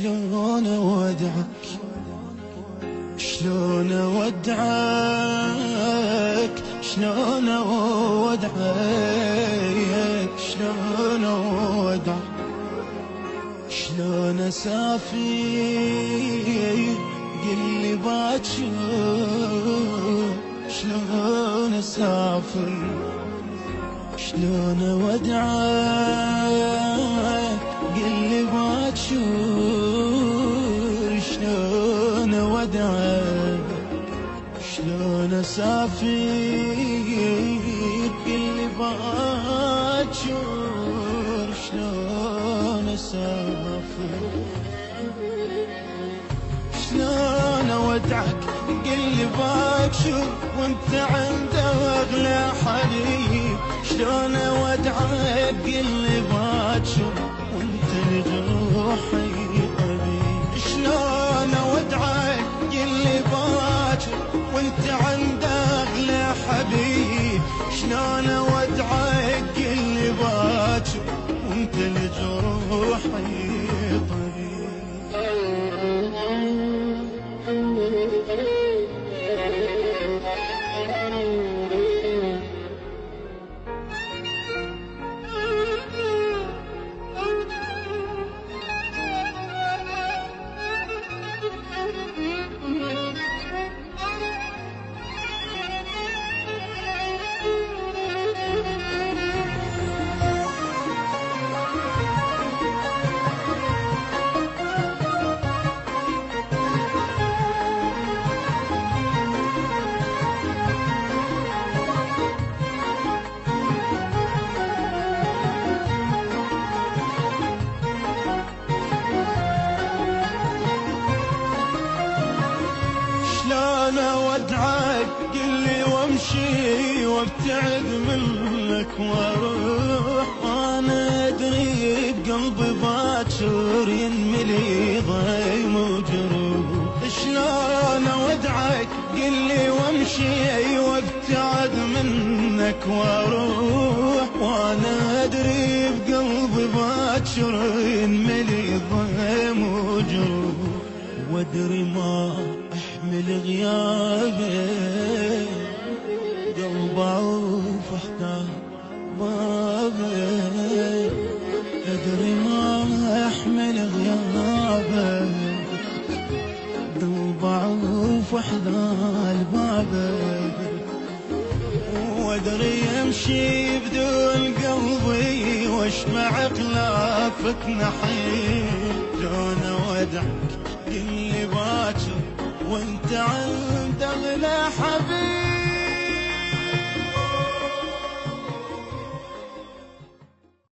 شلون اودعك شلون اودعك شلون اودعك شلون اودعك شلون اسافر قلي باكر شلون اسافر شلون اودعك قلي باكر شلون اودعك شلون اسافر قلي باكر شلون اسافر شلون اودعك قلي باكر وانت عند اغلى حبيب شلون اودعك قلي باكر وانت لجروحي طبيب شلون اودعك قلي باكر وانت عند اغلى حبيب شلون اودعك قلي باكر وانت لجروحي طبيب شلون اودعك قلي وامشي وابتعد منك واروح وانا ادري بقلبي باكر ينملي ضيم وجروح شلون اودعك قلي وامشي وابتعد منك واروح وانا ادري بقلبي باكر ينملي ضيم وجروح وادري ما احمل غيابك قلب عوف احتاج بابك ادري ما احمل غيابك قلب عوف احتاج بابك وادري امشي بدون قلبي واشمع خلافك نحيل شلون اودعك قلي باكر وانت